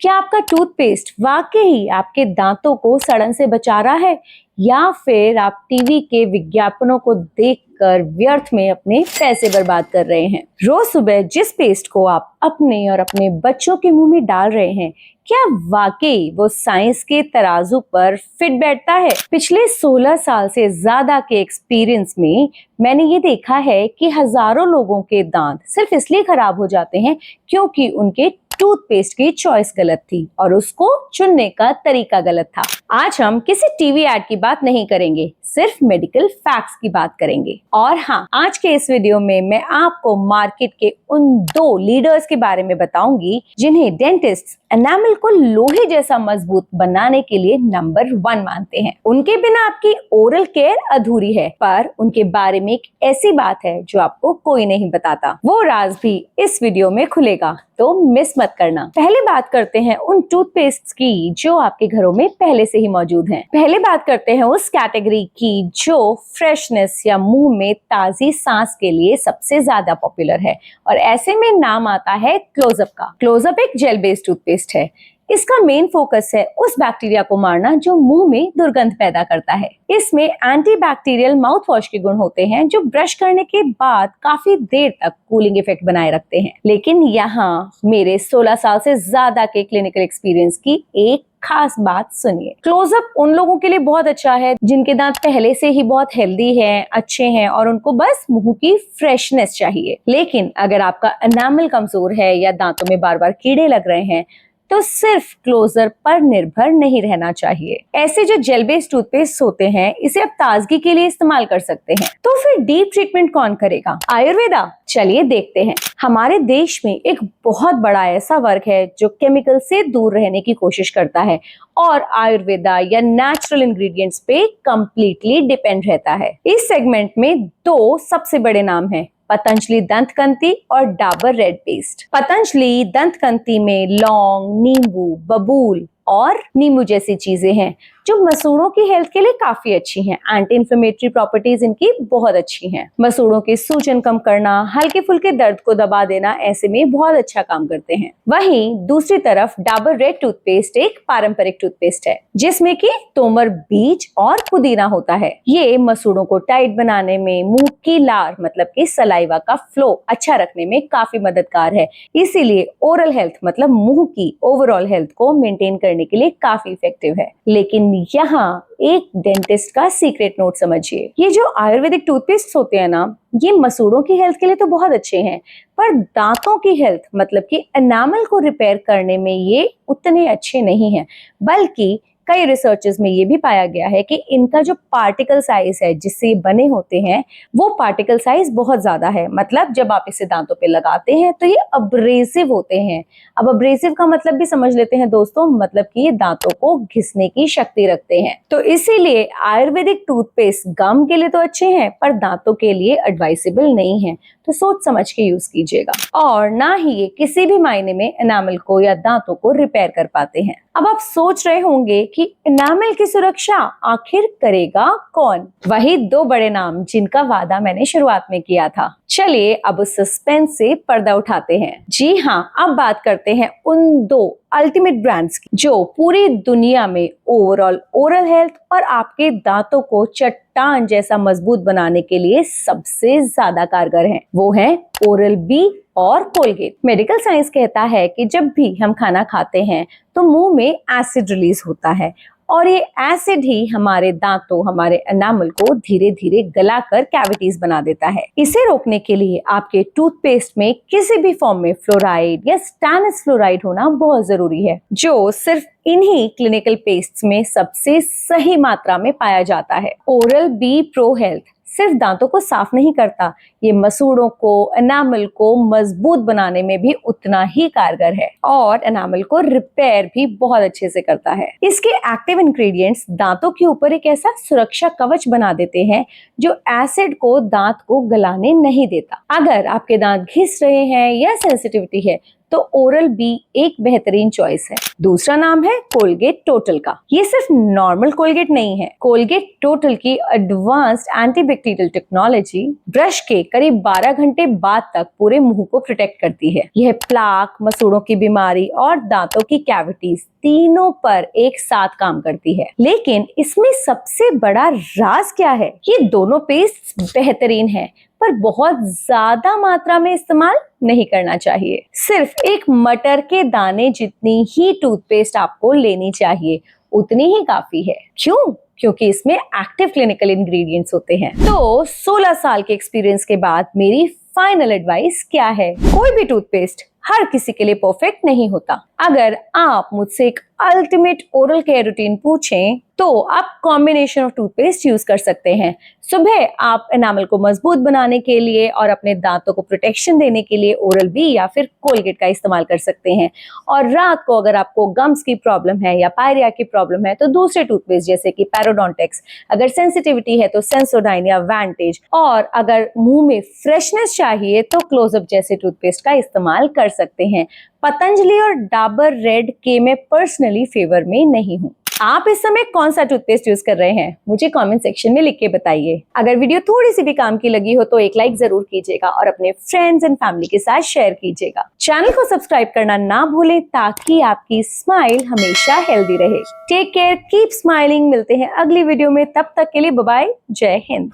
क्या आपका टूथपेस्ट वाकई आपके दांतों को सड़न से बचा रहा है या फिर आप टीवी के विज्ञापनों को देखकर व्यर्थ में अपने पैसे बर्बाद कर रहे हैं? रोज सुबह जिस पेस्ट को आप अपने और अपने बच्चों के मुंह में डाल रहे हैं, क्या वाकई वो साइंस के तराजू पर फिट बैठता है? पिछले 16 साल से ज्यादा के एक्सपीरियंस में मैंने ये देखा है कि हजारों लोगों के दांत सिर्फ इसलिए खराब हो जाते हैं क्योंकि उनके टूथपेस्ट की चॉइस गलत थी और उसको चुनने का तरीका गलत था। आज हम किसी टीवी एड की बात नहीं करेंगे, सिर्फ मेडिकल फैक्ट्स की बात करेंगे। और हाँ, आज के इस वीडियो में मैं आपको मार्केट के उन 2 लीडर्स के बारे में बताऊंगी जिन्हें डेंटिस्ट एनामल को लोहे जैसा मजबूत बनाने के लिए नंबर 1 मानते हैं। उनके बिना आपकी ओरल केयर अधूरी है, पर उनके बारे में एक ऐसी बात है जो आपको कोई नहीं बताता। वो राज भी इस वीडियो में खुलेगा, तो मिस मत करना। पहले बात करते हैं उन टूथपेस्ट की जो आपके घरों में पहले से ही मौजूद हैं। पहले बात करते हैं उस कैटेगरी की जो फ्रेशनेस या मुंह में ताजी सांस के लिए सबसे ज्यादा पॉपुलर है, और ऐसे में नाम आता है क्लोजअप का। क्लोजअप एक जेल बेस्ड टूथपेस्ट है। इसका मेन फोकस है उस बैक्टीरिया को मारना जो मुंह में दुर्गंध पैदा करता है। इसमें एंटीबैक्टीरियल माउथ वॉश के गुण होते हैं जो ब्रश करने के बाद काफी देर तक कूलिंग इफेक्ट बनाए रखते हैं। लेकिन यहाँ मेरे 16 साल से ज्यादा के क्लिनिकल एक्सपीरियंस की एक खास बात सुनिए। क्लोजअप उन लोगों के लिए बहुत अच्छा है जिनके दांत पहले से ही बहुत हेल्दी हैं, अच्छे हैं और उनको बस मुंह की फ्रेशनेस चाहिए। लेकिन अगर आपका एनामल कमजोर है या दांतों में बार बार कीड़े लग रहे हैं तो सिर्फ क्लोजर पर निर्भर नहीं रहना चाहिए। ऐसे जो जेल बेस्ड टूथपेस्ट होते हैं इसे आप ताजगी के लिए इस्तेमाल कर सकते हैं। तो फिर डीप ट्रीटमेंट कौन करेगा? आयुर्वेदा। चलिए देखते हैं। हमारे देश में एक बहुत बड़ा ऐसा वर्ग है जो केमिकल से दूर रहने की कोशिश करता है और आयुर्वेदा या नेचुरल इंग्रेडिएंट्स पे कंप्लीटली डिपेंड रहता है। इस सेगमेंट में 2 सबसे बड़े नाम हैं, पतंजलि दंतकंती और डाबर रेड पेस्ट। पतंजलि दंतकंती में लौंग, नींबू, बबूल और नींबू जैसी चीजें हैं जो मसूड़ों की हेल्थ के लिए काफी अच्छी हैं। एंटी इंफ्लेमेटरी प्रॉपर्टीज इनकी बहुत अच्छी हैं। मसूड़ों की सूजन कम करना, हल्के फुल्के दर्द को दबा देना, ऐसे में बहुत अच्छा काम करते हैं। वहीं दूसरी तरफ डाबर रेड टूथपेस्ट एक पारंपरिक टूथपेस्ट है जिसमें कि तोमर बीज और पुदीना होता है। ये मसूड़ों को टाइट बनाने में, मुंह की लार मतलब कि सलाइवा का फ्लो अच्छा रखने में काफी मददगार है। इसीलिए ओरल हेल्थ मतलब मुंह की ओवरऑल हेल्थ को मेंटेन करने के लिए काफी इफेक्टिव है। लेकिन यहाँ एक डेंटिस्ट का सीक्रेट नोट समझिए। ये जो आयुर्वेदिक टूथपेस्ट होते हैं ना, ये मसूड़ों की हेल्थ के लिए तो बहुत अच्छे हैं, पर दांतों की हेल्थ मतलब कि एनामल को रिपेयर करने में ये उतने अच्छे नहीं हैं। बल्कि कई रिसर्चेस में ये भी पाया गया है कि इनका जो पार्टिकल साइज है जिससे ये बने होते हैं वो पार्टिकल साइज बहुत ज्यादा है। मतलब जब आप इसे दांतों पे लगाते हैं तो ये अब्रेसिव होते हैं। अब अब्रेसिव का मतलब भी समझ लेते हैं दोस्तों, मतलब कि ये दांतों को घिसने की शक्ति रखते हैं। तो इसीलिए आयुर्वेदिक टूथपेस्ट गम के लिए तो अच्छे हैं पर दांतों के लिए एडवाइसेबल नहीं है। तो सोच समझ के यूज कीजिएगा। और ना ही ये किसी भी मायने में एनामल को या दांतों को रिपेयर कर पाते हैं। अब आप सोच रहे होंगे कि एनामल की सुरक्षा आखिर करेगा कौन? वही 2 बड़े नाम जिनका वादा मैंने शुरुआत में किया था। चलिए अब उस सस्पेंस से पर्दा उठाते हैं। जी हाँ, अब बात करते हैं उन 2 अल्टीमेट ब्रांड्स की जो पूरी दुनिया में ओवरऑल ओरल हेल्थ और आपके दांतों को चट्टान जैसा मजबूत बनाने के लिए सबसे ज्यादा कारगर हैं। वो हैं ओरल बी और कोलगेट। मेडिकल साइंस कहता है कि जब भी हम खाना खाते हैं तो मुंह में एसिड रिलीज होता है और ये एसिड ही हमारे दांतों, हमारे एनामल को धीरे धीरे गलाकर कैविटीज बना देता है। इसे रोकने के लिए आपके टूथपेस्ट में किसी भी फॉर्म में फ्लोराइड या स्टैनस फ्लोराइड होना बहुत जरूरी है, जो सिर्फ इन्हीं क्लिनिकल पेस्ट्स में सबसे सही मात्रा में पाया जाता है। ओरल बी प्रो हेल्थ सिर्फ दांतों को साफ नहीं करता, ये मसूड़ों को, एनामल को मजबूत बनाने में भी उतना ही कारगर है और एनामल को रिपेयर भी बहुत अच्छे से करता है। इसके एक्टिव इंग्रेडिएंट्स दांतों के ऊपर एक ऐसा सुरक्षा कवच बना देते हैं जो एसिड को दांत को गलाने नहीं देता। अगर आपके दांत घिस रहे हैं या सेंसिटिविटी है तो ओरल बी एक बेहतरीन चॉइस है। दूसरा नाम है कोलगेट टोटल का। ये सिर्फ नॉर्मल कोलगेट नहीं है। कोलगेट टोटल की एडवांस्ड एंटीबैक्टीरियल टेक्नोलॉजी ब्रश के करीब 12 घंटे बाद तक पूरे मुंह को प्रोटेक्ट करती है। यह प्लाक, मसूड़ों की बीमारी और दांतों की कैविटीज तीनों पर एक साथ काम करती है। लेकिन इसमें सबसे बड़ा राज क्या है? ये दोनों पेस्ट बेहतरीन है, पर बहुत ज्यादा मात्रा में इस्तेमाल नहीं करना चाहिए। सिर्फ एक मटर के दाने जितनी ही टूथपेस्ट आपको लेनी चाहिए, उतनी ही काफी है। क्यों? क्योंकि इसमें एक्टिव क्लिनिकल इंग्रेडिएंट्स होते हैं। तो 16 साल के एक्सपीरियंस के बाद मेरी फाइनल एडवाइस क्या है? कोई भी टूथपेस्ट हर किसी के लिए परफेक्ट नहीं होता। अगर आप मुझसे एक अल्टीमेट ओरल केयर रूटीन पूछें तो आप कॉम्बिनेशन ऑफ टूथपेस्ट यूज कर सकते हैं। सुबह आप एनामल को मजबूत बनाने के लिए और अपने दांतों को प्रोटेक्शन देने के लिए ओरल बी या फिर कोलगेट का इस्तेमाल कर सकते हैं। और रात को अगर आपको गम्स की प्रॉब्लम है या पायरिया की प्रॉब्लम है तो दूसरे टूथपेस्ट जैसे कि पैरोडोंटेक्स, अगर सेंसिटिविटी है तो सेंसोडाइन या वैंटेज, और अगर मुंह में फ्रेशनेस चाहिए तो क्लोजअप जैसे टूथपेस्ट का इस्तेमाल कर सकते हैं। पतंजलि और डाबर रेड के मैं पर्सनली फेवर में नहीं हूँ। आप इस समय कौन सा टूथपेस्ट यूज कर रहे हैं? मुझे कमेंट सेक्शन में लिख के बताइए। अगर वीडियो थोड़ी सी भी काम की लगी हो तो एक लाइक जरूर कीजिएगा और अपने फ्रेंड्स एंड फैमिली के साथ शेयर कीजिएगा। चैनल को सब्सक्राइब करना ना भूलें ताकि आपकी स्माइल हमेशा हेल्दी रहे। Take care, keep smiling. मिलते हैं अगली वीडियो में, तब तक के लिए बाय बाय, जय हिंद।